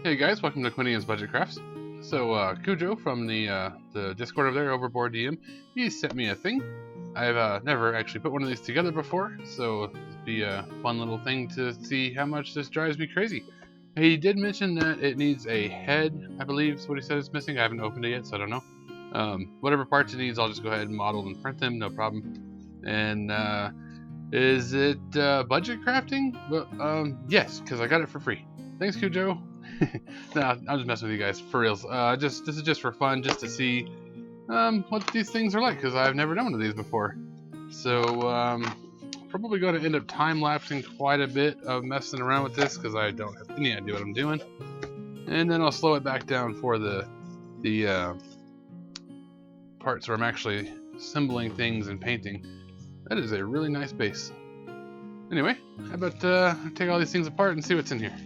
Hey guys, welcome to Quinian's Budget Crafts. So Cujo from the Discord over there, Overboard DM, he sent me a thing. I've never actually put one of these together before, so it'd be a fun little thing to see how much this drives me crazy. He did mention that it needs a head, I believe is what he said it's missing. I haven't opened it yet, so I don't know. Whatever parts it needs, I'll just go ahead and model and print them, no problem. And is it budget crafting? Well, yes, because I got it for free. Thanks, Cujo. Nah, I'm just messing with you guys, for reals. This is just for fun, just to see what these things are like, because I've never done one of these before. So probably going to end up time-lapsing quite a bit of messing around with this, because I don't have any idea what I'm doing. And then I'll slow it back down for the parts where I'm actually assembling things and painting. That is a really nice base. Anyway, how about take all these things apart and see what's in here.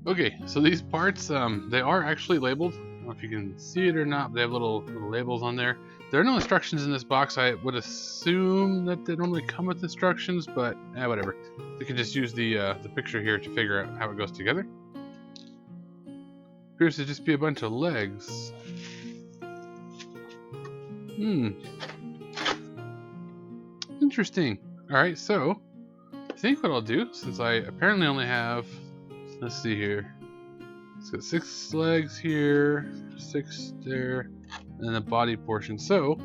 Okay, so these parts, they are actually labeled. I don't know if you can see it or not, but they have little labels on there. There are no instructions in this box. I would assume that they normally come with instructions, but whatever. You can just use the picture here to figure out how it goes together. Appears to just be a bunch of legs. Interesting. Alright, so I think what I'll do, since I apparently only have, let's see here, it's got 6 legs here, 6 there, and a body portion. So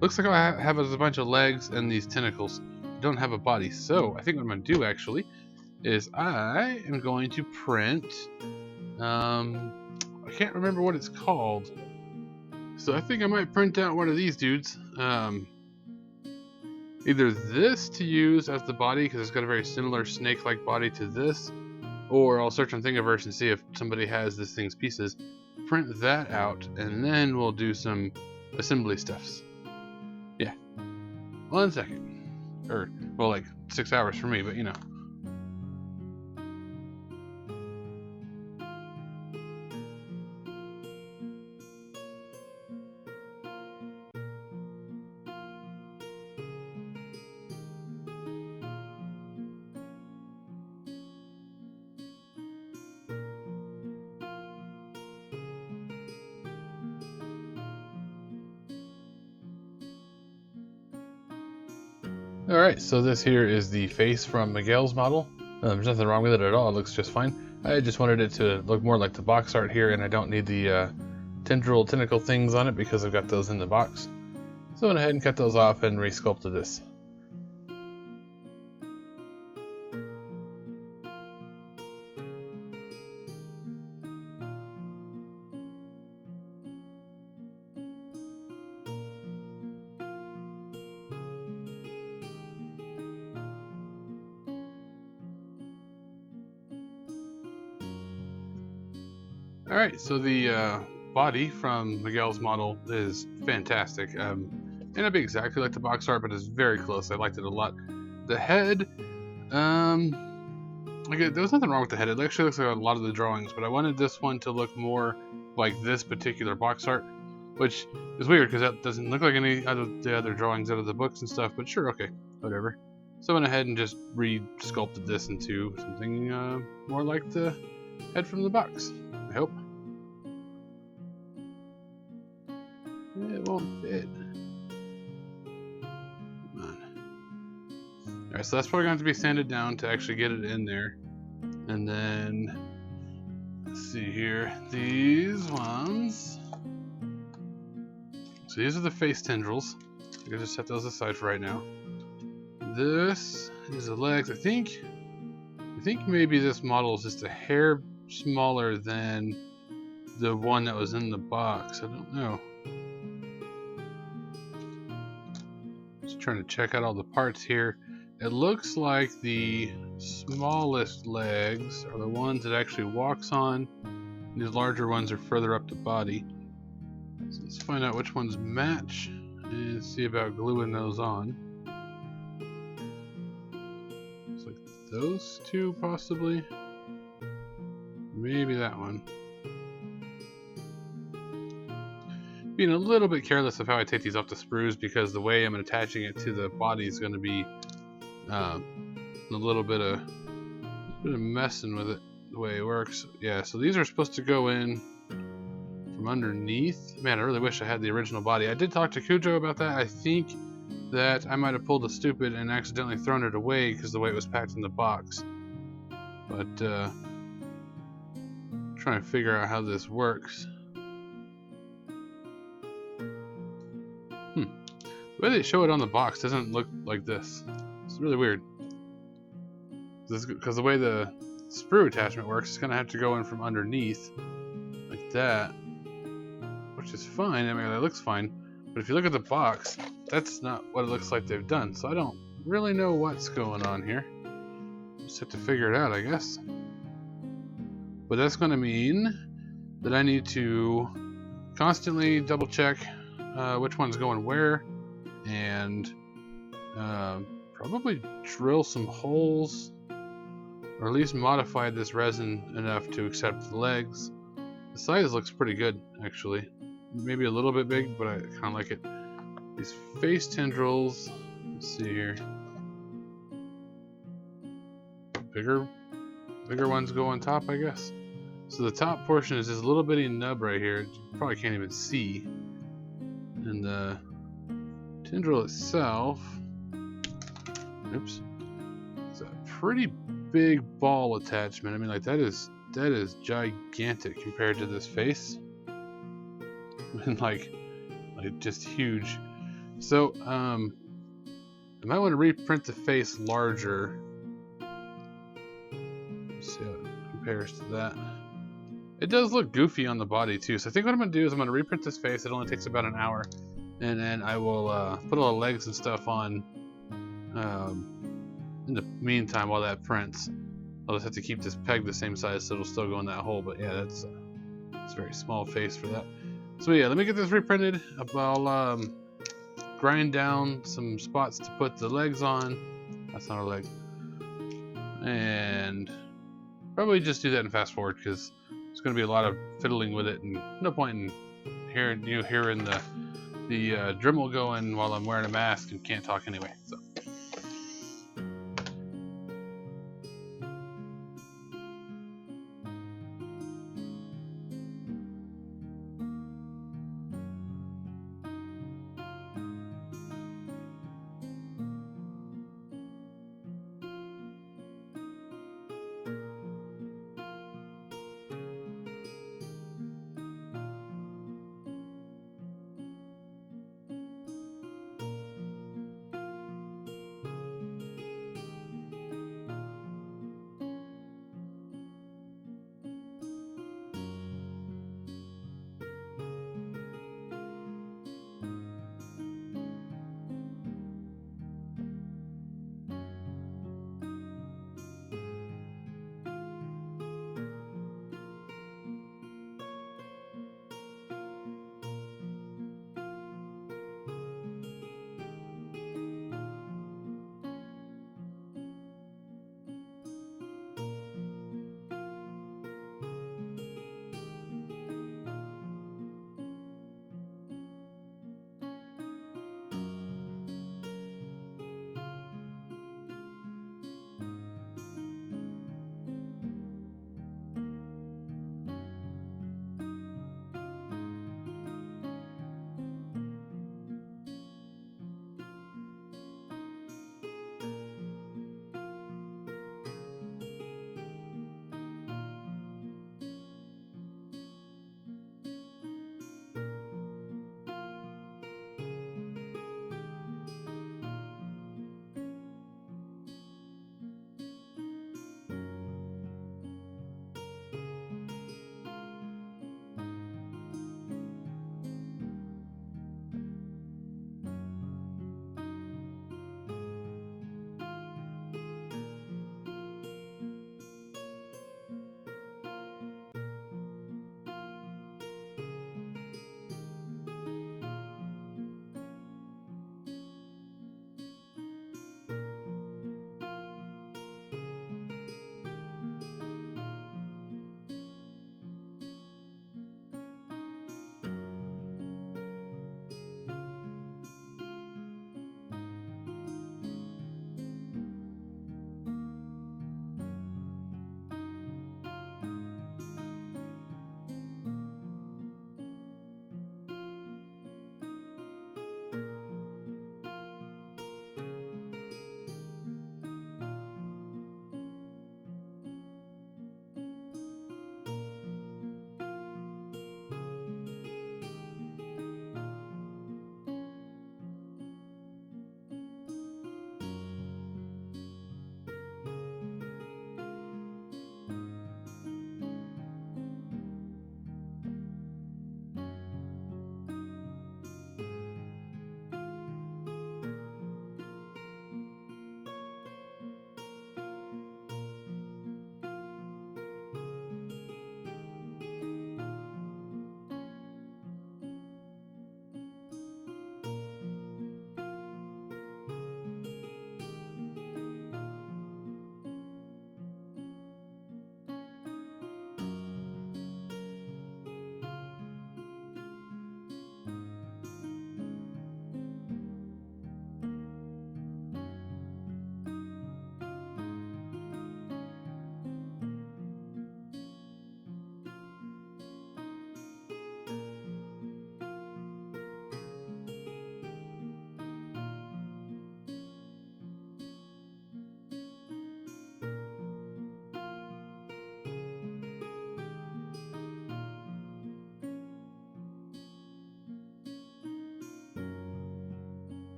looks like I have a bunch of legs and these tentacles. I don't have a body. So I think what I'm going to do actually is I am going to print, I can't remember what it's called. So I think I might print out one of these dudes. Either this to use as the body, because it's got a very similar snake-like body to this, or I'll search on Thingiverse and see if somebody has this thing's pieces. Print that out, and then we'll do some assembly stuffs. Yeah. 1 second. Or, well, like 6 hours for me, but you know. Alright, so this here is the face from Miguel's model. There's nothing wrong with it at all, it looks just fine. I just wanted it to look more like the box art here, and I don't need the tentacle things on it because I've got those in the box. So I went ahead and cut those off and resculpted this. Alright, so the body from Miguel's model is fantastic. May not be exactly like the box art, but it's very close. I liked it a lot. The head, there was nothing wrong with the head. It actually looks like a lot of the drawings, but I wanted this one to look more like this particular box art, which is weird because that doesn't look like any of the other drawings out of the books and stuff, but sure, okay, whatever. So I went ahead and just re-sculpted this into something more like the head from the box, I hope. It won't fit. Come on. Alright, so that's probably going to have to be sanded down to actually get it in there. And then, let's see here, these ones. So these are the face tendrils. I can just set those aside for right now. This is the legs. I think maybe this model is just a hair smaller than the one that was in the box. I don't know. Just trying to check out all the parts here. It looks like the smallest legs are the ones that actually walks on. These larger ones are further up the body. So let's find out which ones match and see about gluing those on. Looks like those two possibly. Maybe that one. Being a little bit careless of how I take these off the sprues because the way I'm attaching it to the body is going to be a little bit of messing with it. the way it works. Yeah, so these are supposed to go in from underneath. Man, I really wish I had the original body. I did talk to Cujo about that. I think that I might have pulled a stupid and accidentally thrown it away because the way it was packed in the box. But trying to figure out how this works. The way they show it on the box doesn't look like this. It's really weird. Because the way the sprue attachment works, it's going to have to go in from underneath, like that. Which is fine, I mean, it looks fine. But if you look at the box, that's not what it looks like they've done. So I don't really know what's going on here. Just have to figure it out, I guess. But that's going to mean that I need to constantly double check which one's going where, and probably drill some holes, or at least modify this resin enough to accept the legs. The size looks pretty good, actually. Maybe a little bit big, but I kind of like it. These face tendrils, let's see here. Bigger ones go on top, I guess. So the top portion is this little bitty nub right here. You probably can't even see. And the tendril itself, oops, it's a pretty big ball attachment. I mean, like that is gigantic compared to this face. And like just huge. So I might want to reprint the face larger. Let's see how it compares to that. It does look goofy on the body too, so I think what I'm going to do is I'm going to reprint this face. It only takes about an hour, and then I will put all the legs and stuff on in the meantime while that prints. I'll just have to keep this peg the same size so it'll still go in that hole, but yeah, that's it's a very small face for that. So yeah, let me get this reprinted. I'll grind down some spots to put the legs on. That's not a leg. And probably just do that and fast forward because there's going to be a lot of fiddling with it, and no point in hearing the Dremel going while I'm wearing a mask and can't talk anyway. So.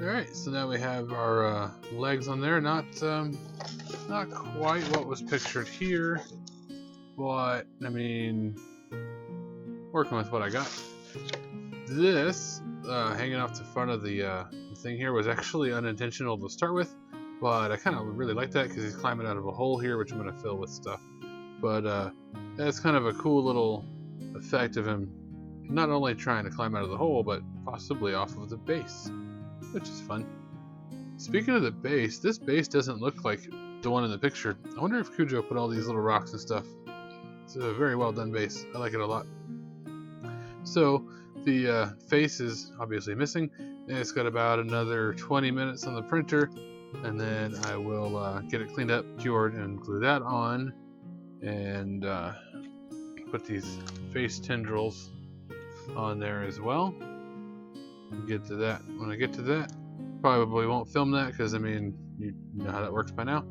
Alright, so now we have our legs on there. Not quite what was pictured here, but I mean, working with what I got. This hanging off the front of the thing here was actually unintentional to start with, but I kind of really like that because he's climbing out of a hole here, which I'm going to fill with stuff. But that's kind of a cool little effect of him not only trying to climb out of the hole, but possibly off of the base, which is fun. Speaking of the base, this base doesn't look like the one in the picture. I wonder if Cujo put all these little rocks and stuff. It's a very well done base. I like it a lot. So the face is obviously missing, and it's got about another 20 minutes on the printer, and then I will get it cleaned up, cured, and glue that on, and put these face tendrils on there as well. Get to that. When I get to that, probably won't film that because I mean, you know how that works by now.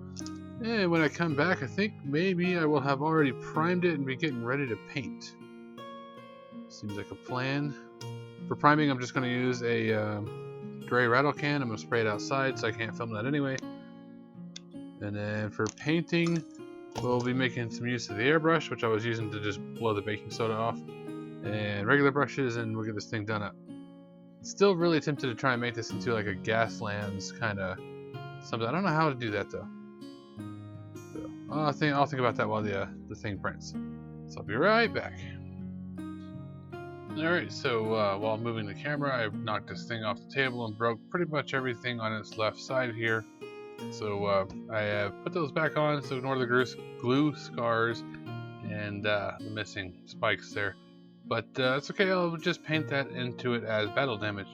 And when I come back, I think maybe I will have already primed it and be getting ready to paint. Seems like a plan. For priming, I'm just going to use a gray rattle can. I'm going to spray it outside so I can't film that anyway. And then for painting, we'll be making some use of the airbrush, which I was using to just blow the baking soda off, and regular brushes, and we'll get this thing done up. Still really tempted to try and make this into like a Gaslands kind of something. I don't know how to do that though. So I'll think about that while the thing prints. So I'll be right back. Alright, so while moving the camera, I knocked this thing off the table and broke pretty much everything on its left side here. So I have put those back on, so ignore the glue scars and the missing spikes there. But it's okay, I'll just paint that into it as battle damage.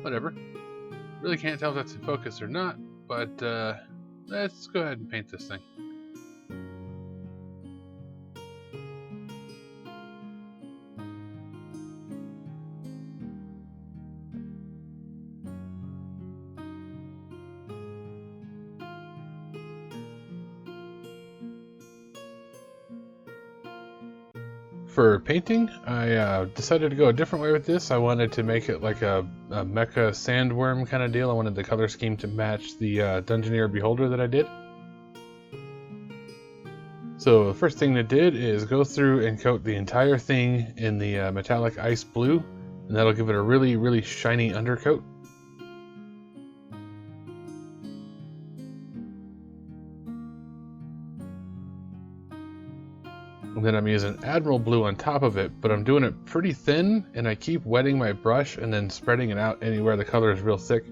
Whatever. Really can't tell if that's in focus or not, but let's go ahead and paint this thing. For painting, I decided to go a different way with this. I wanted to make it like a Mecha Sandworm kind of deal. I wanted the color scheme to match the Dungeoneer Beholder that I did. So the first thing I did is go through and coat the entire thing in the metallic ice blue, and that'll give it a really, really shiny undercoat. And then I'm using Admiral Blue on top of it, but I'm doing it pretty thin, and I keep wetting my brush and then spreading it out anywhere the color is real thick.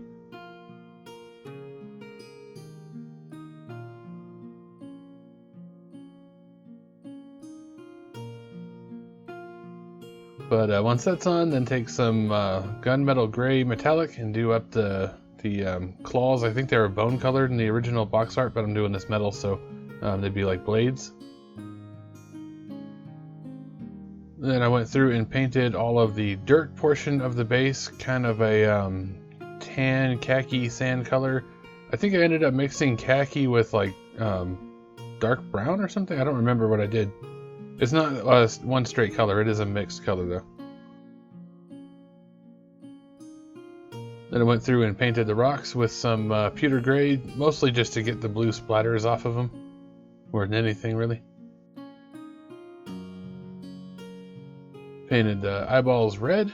But once that's on, then take some gunmetal gray metallic and do up the claws. I think they were bone colored in the original box art, but I'm doing this metal, so they'd be like blades. Then I went through and painted all of the dirt portion of the base, kind of a tan khaki sand color. I think I ended up mixing khaki with like dark brown or something. I don't remember what I did. It's not one straight color, it is a mixed color though. Then I went through and painted the rocks with some pewter gray, mostly just to get the blue splatters off of them, more than anything really. Painted the eyeballs red.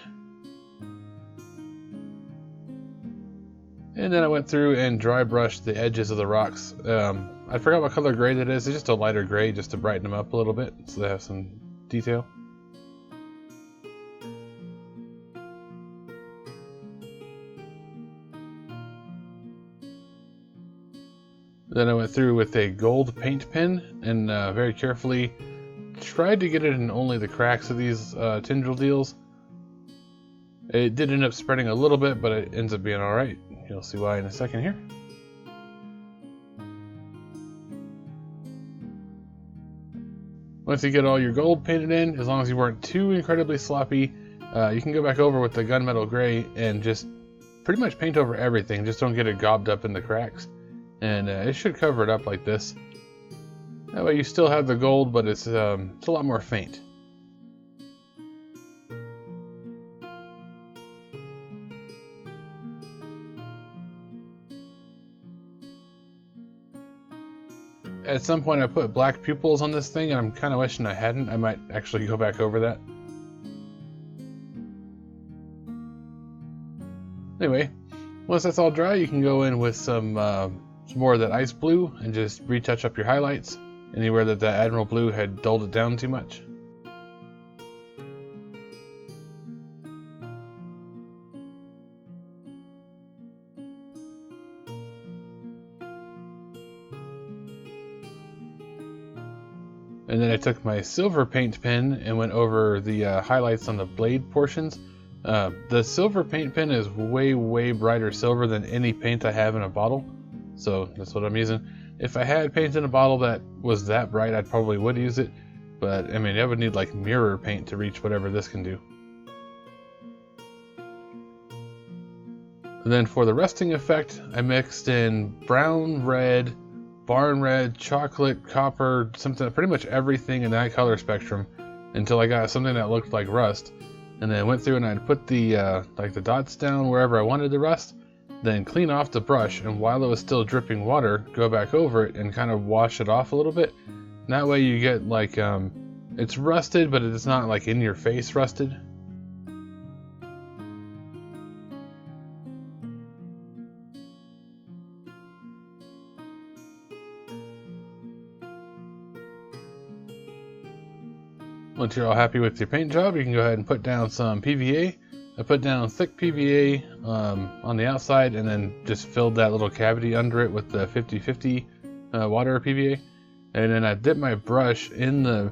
And then I went through and dry brushed the edges of the rocks. I forgot what color gray that is. It's just a lighter gray just to brighten them up a little bit so they have some detail. Then I went through with a gold paint pen and very carefully tried to get it in only the cracks of these tendril deals. It did end up spreading a little bit, but it ends up being alright. You'll see why in a second here. Once you get all your gold painted in, as long as you weren't too incredibly sloppy, you can go back over with the gunmetal gray and just pretty much paint over everything. Just don't get it gobbed up in the cracks. And it should cover it up like this. That way you still have the gold, but it's a lot more faint. At some point I put black pupils on this thing, and I'm kind of wishing I hadn't. I might actually go back over that. Anyway, once that's all dry, you can go in with some more of that ice blue and just retouch up your highlights anywhere that Admiral Blue had dulled it down too much. And then I took my silver paint pen and went over the highlights on the blade portions. The silver paint pen is way brighter silver than any paint I have in a bottle, so that's what I'm using. If I had paint in a bottle that was that bright, I probably would use it, but I mean, I would need like mirror paint to reach whatever this can do. And then for the rusting effect, I mixed in brown, red, barn red, chocolate, copper, something, pretty much everything in that color spectrum until I got something that looked like rust. And then went through and I'd put the like the dots down wherever I wanted the rust, then clean off the brush, and while it was still dripping water, go back over it and kind of wash it off a little bit. And that way you get like, it's rusted, but it's not like in your face rusted. Once you're all happy with your paint job, you can go ahead and put down some PVA. I put down thick PVA on the outside, and then just filled that little cavity under it with the 50/50 water PVA. And then I dipped my brush in the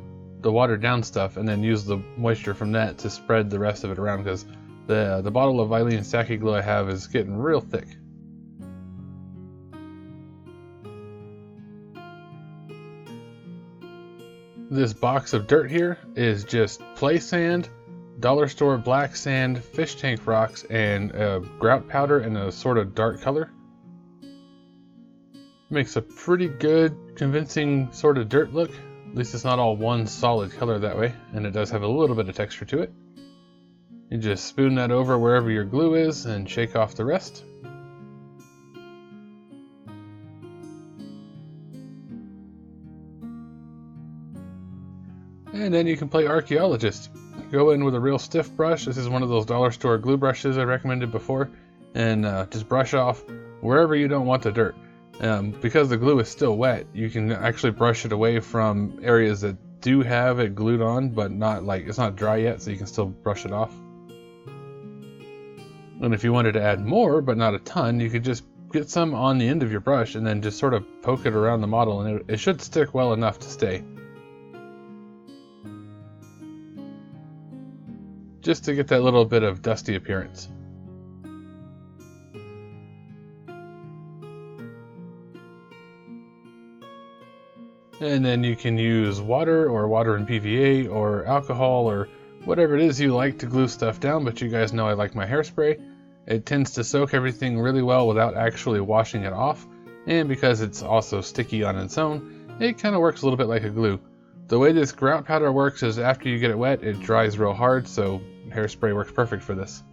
watered down stuff, and then used the moisture from that to spread the rest of it around, because the bottle of Eileen Sake glue I have is getting real thick. This box of dirt here is just play sand, dollar store black sand, fish tank rocks, and grout powder in a sort of dark color. Makes a pretty good, convincing sort of dirt look. At least it's not all one solid color that way, and it does have a little bit of texture to it. You just spoon that over wherever your glue is and shake off the rest. And then you can play archaeologist. Go in with a real stiff brush. This is one of those dollar store glue brushes I recommended before, and just brush off wherever you don't want the dirt. Because the glue is still wet, you can actually brush it away from areas that do have it glued on, but not like it's not dry yet, so you can still brush it off. And if you wanted to add more, but not a ton, you could just get some on the end of your brush and then just sort of poke it around the model, and it should stick well enough to stay. Just to get that little bit of dusty appearance. And then you can use water or water and PVA or alcohol or whatever it is you like to glue stuff down, but you guys know I like my hairspray. It tends to soak everything really well without actually washing it off, and because it's also sticky on its own, it kind of works a little bit like a glue. The way this grout powder works is after you get it wet, it dries real hard, so hairspray works perfect for this.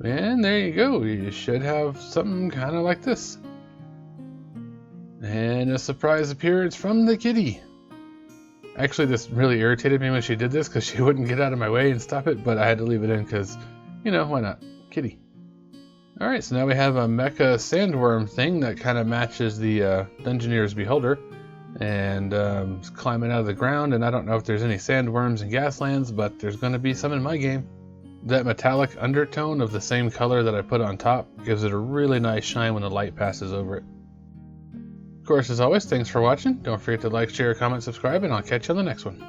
And there you go, you should have something kind of like this. And a surprise appearance from the kitty. Actually, this really irritated me when she did this because she wouldn't get out of my way and stop it, but I had to leave it in because, you know, why not? Kitty. Alright, so now we have a Mecha Sandworm thing that kind of matches the Dungeoneers Beholder. And it's climbing out of the ground, and I don't know if there's any sandworms in Gaslands, but there's going to be some in my game. That metallic undertone of the same color that I put on top gives it a really nice shine when the light passes over it. Of course, as always, thanks for watching. Don't forget to like, share, comment, subscribe, and I'll catch you on the next one.